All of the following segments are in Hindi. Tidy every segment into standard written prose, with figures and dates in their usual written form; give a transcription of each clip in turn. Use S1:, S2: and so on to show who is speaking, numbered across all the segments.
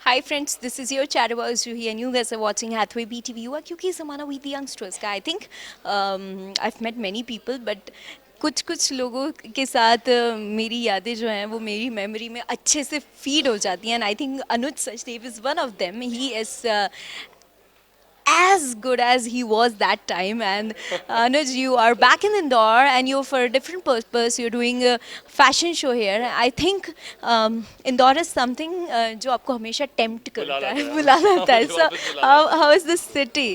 S1: Hi friends, this is your Chatterbox Juhi and you guys are watching Hathway BTV. हुआ क्योंकि ज़माना with the youngsters का I think I've met many people but कुछ कुछ लोगों के साथ मेरी यादें जो हैं वो मेरी मेमोरी में अच्छे से फीड हो जाती हैं and I think Anuj Sachdev is one of them. He is as good as he was that time. And Anuj, you are back in Indore and you're for a different purpose. You're doing a fashion show here. I think Indore is something जो आपको हमेशा tempt करता है, बुला लाता है. So how is the city?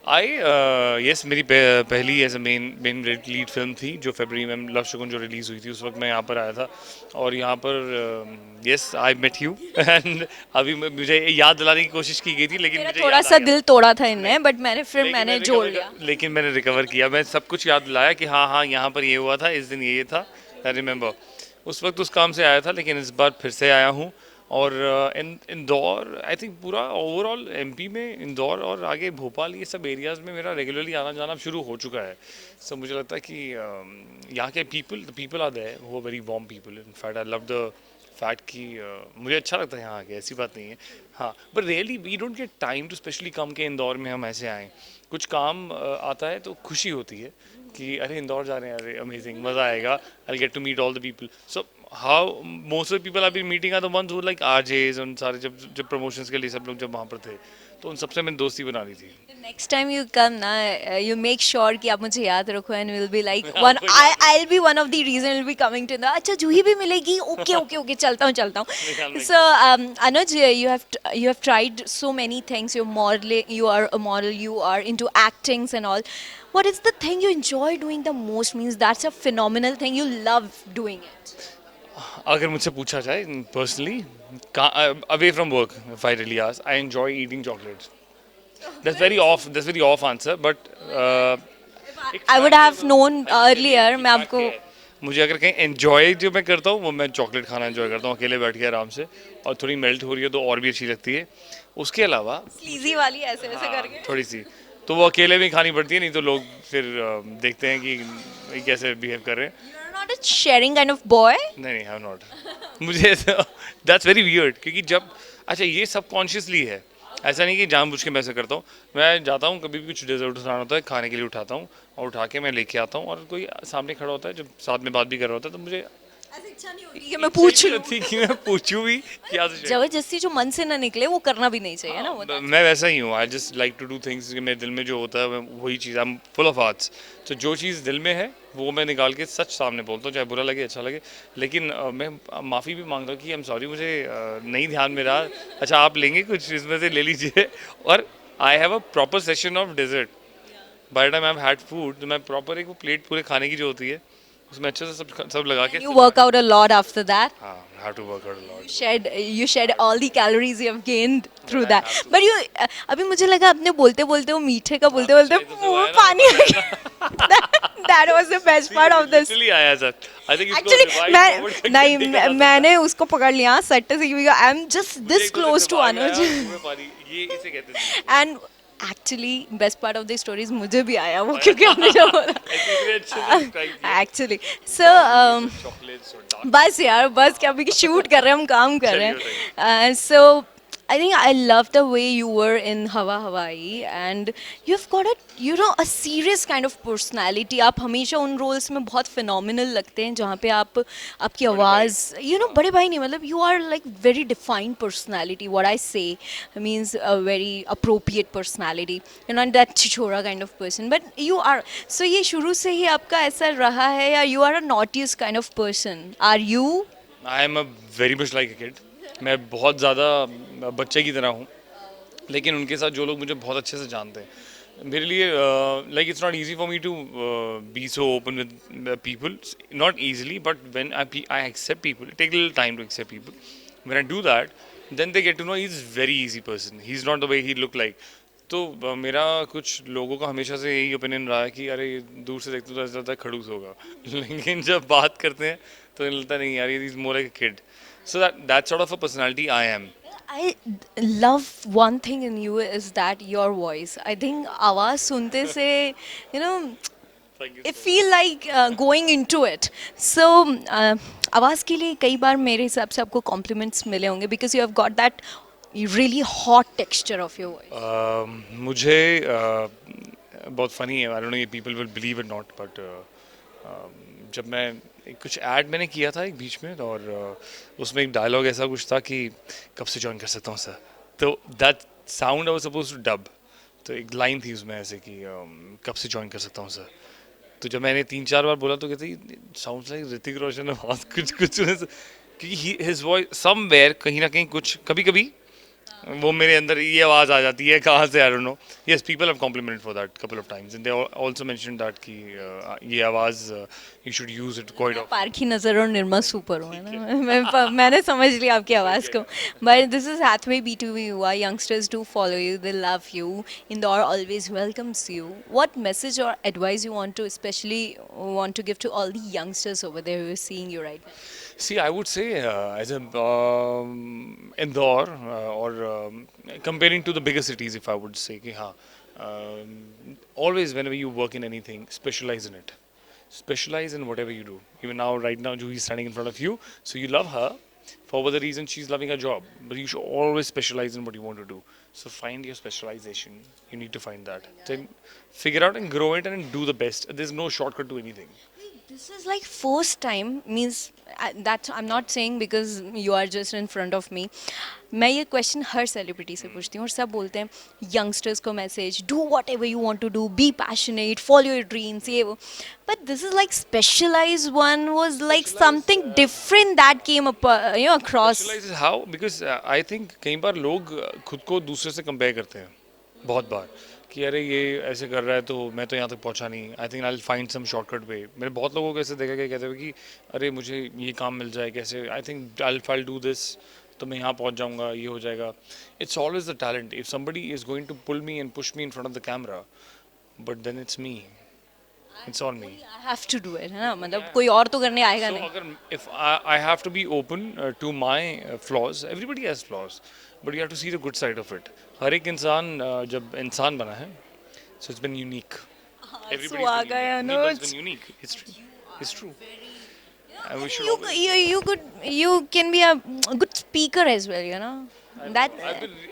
S2: Yes मेरी पहली as a main lead film थी जो फरवरी में लव शगुन जो रिलीज़ हुई थी उस वक्त मैं यहाँ पर आया था और यहाँ पर yes I met you and अभी मुझे याद दिलाने की कोशिश की गई थी लेकिन
S1: मेरा
S2: मुझे
S1: थोड़ा
S2: याद आ
S1: सा
S2: गया
S1: दिल तोड़ा था इनने बट
S2: लेकिन
S1: मैंने जोड़ लिया.
S2: लेकिन मैंने रिकवर किया मैं सब कुछ याद दिलाया कि हाँ हाँ यहाँ पर ये हुआ था इस दिन ये था आई रिमेंबर उस वक्त उस काम से आया था लेकिन इस बार फिर से आया हूँ और इंदौर आई थिंक पूरा ओवरऑल एमपी में इंदौर और आगे भोपाल ये सब एरियाज़ में मेरा रेगुलरली आना जाना शुरू हो चुका है सो मुझे लगता है कि यहाँ के people are there who are very warm people in fact I love the fact कि मुझे अच्छा लगता है यहाँ आके ऐसी बात नहीं है हाँ but really we don't get time to specially come के इंदौर में हम ऐसे आएँ कुछ काम आता है तो खुशी होती है कि अरे इंदौर जा रहे हैं अरे अमेजिंग मज़ा आएगा I get to meet all the people so how most of people I been meeting are the ones who like RJs उन सारे जब जब प्रमोशंस के लिए सब लोग जब वहाँ पर थे तो उन सबसे मैंने दोस्ती बना ली थी
S1: नेक्स्ट टाइम यू कम ना यू मेक श्योर कि आप मुझे याद रखो and will be like one I will be one of the reason will be coming to अच्छा जूही भी मिलेगी ओके ओके ओके चलता हूँ सो अनुज you have tried so many things you are a model you are into actings and all what is the thing you enjoy doing the most means that's a phenomenal thing you love doing it.
S2: अगर मुझसे पूछा जाए personally away from work if I really ask I enjoy eating chocolates that's very off answer but
S1: I would have known earlier मैं आपको
S2: मुझे अगर कहीं एंजॉय जो मैं करता हूँ वो मैं चॉकलेट खाना एंजॉय करता हूँ अकेले बैठ के आराम से और थोड़ी मेल्ट हो रही है तो और भी अच्छी लगती है उसके अलावा
S1: स्लीजी वाली ऐसे वैसे करके
S2: थोड़ी सी तो वो अकेले भी खानी पड़ती है नहीं तो लोग फिर देखते हैं कि ये कैसे बिहेव कर रहे हैं
S1: you're not a sharing kind of boy.
S2: नहीं आई एम नॉट मुझे दैट्स वेरी वियर्ड क्योंकि जब अच्छा ये सब कॉन्शियसली है ऐसा नहीं कि जानबूझ के मैं ऐसा करता हूँ मैं जाता हूँ कभी भी कुछ डेजर्ट उठाना होता है खाने के लिए उठाता हूँ और उठा के मैं लेके आता हूँ और कोई सामने खड़ा होता है जब साथ में बात भी कर रहा होता है तो मुझे
S1: ऐसी इच्छा नहीं होती कि मैं पूछ लूं
S2: थी कि मैं पूछूं भी क्या
S1: जबरदस्ती जो मन से ना निकले वो करना भी नहीं चाहिए ना वो
S2: मैं वैसा ही हूँ I just like to do things कि मेरे दिल में जो होता है वही चीज़ I am full of arts तो जो चीज़ दिल में है वो मैं निकाल के सच सामने बोलता हूँ चाहे बुरा लगे अच्छा लगे लेकिन मैं माफ़ी भी मांगता हूँ कि आई एम सॉरी मुझे नहीं ध्यान में रहा अच्छा आप लेंगे कुछ इसमें से ले लीजिए और I have a proper session of dessert by the time I have had food तो मैं प्रॉपर एक वो प्लेट पूरे खाने की जो होती है उसमें अच्छे से सब लगा के
S1: you work out a lot after that
S2: हाँ have to work out a lot
S1: you shed all the calories you have gained through that but you अभी मुझे लगा आपने बोलते बोलते वो मीठे का बोलते बोलते मुंह में पानी आ गया that was the best part of this
S2: Literally आया सर I think इसको
S1: actually
S2: revive
S1: मैं
S2: forward करके
S1: नहीं
S2: देखा था।
S1: मैंने उसको पकड़ लिया सट्टे से क्योंकि आई एम जस्ट
S2: मुझे
S1: this
S2: एकदम
S1: close
S2: से
S1: to
S2: दिमाग में
S1: Anuj
S2: आया, मुंह में पानी ये इसे कहते हैं
S1: and actually best part of the stories मुझे भी आया वो क्योंकि हमने जो बोला
S2: इतने अच्छे से describe किया।
S1: एक्चुअली सो
S2: Chocolates और dark
S1: बस यार बस क्या अभी शूट कर रहे हैं हम काम कर रहे
S2: चलिए
S1: हैं सो I think I love the way you were in Hawaii and you've got a serious kind of personality. आप हमेशा उन roles में बहुत phenomenal लगते हैं जहाँ पे आपकी आवाज़ बड़े भाई नहीं मतलब you are like very defined personality. What I say means a very appropriate personality. You're not that छिछोरा kind of person, but you are. So ये शुरू से ही आपका ऐसा रहा है या you are a naughtiest kind of person? Are you?
S2: I am a very much like a kid मैं बहुत ज़्यादा बच्चे की तरह हूँ लेकिन उनके साथ जो लोग मुझे बहुत अच्छे से जानते हैं मेरे लिए like it's not easy for me to be so open with people not easily but when I accept people take little time to accept people when I do that then they get to know he is very easy person he is not the way he look like तो मेरा कुछ लोगों का हमेशा से यही ओपिनियन रहा है कि अरे दूर से देखते तो ऐसा लगता है खड़ूस होगा लेकिन जब बात करते हैं तो लगता नहीं यार ये is more like a kid so that sort of a personality I am
S1: I love one thing in you is that your voice. I think आवाज़ सुनते से you know
S2: Thank you
S1: I feel like going into it. So आवाज़ के लिए कई बार मेरे हिसाब से आपको compliments मिले होंगे because you have got that really hot texture of your voice?
S2: मुझे बहुत फनी है, आई डोंट नो ये people will believe it not, but जब मैं कुछ ऐड मैंने किया था एक बीच में, और उसमें एक डायलॉग ऐसा कुछ था कि कब से ज्वाइन कर सकता हूँ सर, तो that sound I was suppose to dub, तो एक लाइन थी उसमें ऐसे कि कब से ज्वाइन कर सकता हूँ सर। तो जब मैंने 3-4 बार बोला तो कहते साउंड्स लाइक ऋतिक रोशन है, बहुत कुछ कुछ क्योंकि हिज वॉइस समवेयर कहीं ना कहीं कुछ कभी कभी वो मेरे अंदर ये आवाज़ आ जाती है कहाँ से, I don't know. Yes, people have complimented for that couple of times and they also mentioned that कि ये आवाज़ you should use it quite
S1: मैं
S2: ऑफ।
S1: पारखी नज़र और निर्मा सुपर हूँ, है ना। मैंने समझ लिया आपकी आवाज़ को। But this is Hathaway B2B युवा, youngsters do follow you, they love you, Indore always welcomes you. What message और advice you want to specially want to give to all the youngsters over there who are seeing you right now?
S2: See, I would say as a Indore or comparing to the bigger cities, if I would say, कि हाँ, always whenever you work in anything, specialize in it. Specialize in whatever you do. Even now, right now, Juhi is standing in front of you, so you love her for whatever reason she's loving her job. But you should always specialize in what you want to do. So find your specialization. You need to find that. Then figure out and grow it and do the best. There's no shortcut to anything.
S1: This is like first time means that I'm not saying because you are just in front of me. मैं ये क्वेश्चन हर सेलिब्रिटी से पूछती हूँ और सब बोलते हैं यंगस्टर्स को message, do whatever you want to do, be passionate, follow your dreams, ये वो। But this is like specialize one was like something different that came up you know across.
S2: Specialize is how? Because I think कई बार लोग खुद को दूसरे से कंपेयर करते हैं बहुत बार कि अरे ये ऐसे कर रहा है तो मैं तो यहाँ तक पहुँचा नहीं, I think I will find some shortcut way. मैंने बहुत लोगों को ऐसे देखा कि कहते हुए कि अरे मुझे ये काम मिल जाए कैसे, I think I do this तो मैं यहाँ पहुँच जाऊँगा, ये हो जाएगा। It's always the talent. If somebody is going to pull me and push me in front of the camera, but then it's me, it's on me.
S1: I have to do it, है ना, मतलब कोई और तो करने आएगा
S2: So
S1: नहीं।
S2: अगर if I have to be open to my flaws, everybody has flaws, but you have to see the good side of it. हर एक इंसान जब इंसान बना है, so it's been unique.
S1: आंसू आ गए
S2: No, but it's
S1: Anuj.
S2: been unique. It's true. And we should
S1: You,
S2: always.
S1: you can be a good speaker as well, you know. That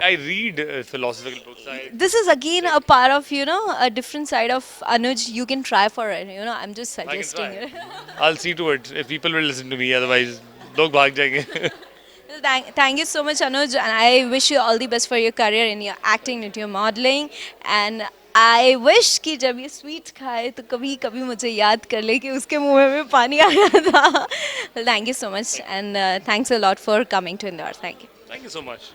S2: I read philosophical books.
S1: this is again a part of a different side of Anuj. You can try for it. I'm just
S2: I can
S1: suggesting
S2: try.
S1: it.
S2: I'll see to it if people will listen to me. Otherwise, लोग भाग जाएंगे.
S1: Well, thank you so much, Anuj, and I wish you all the best for your career in your acting, in your modeling, and I wish कि जब ये स्वीट खाए तो कभी कभी मुझे याद कर ले कि उसके मुंह में भी पानी आ रहा था। Well, thank you so much, and thanks a lot for coming to Indore. Thank you.
S2: Thank you so much.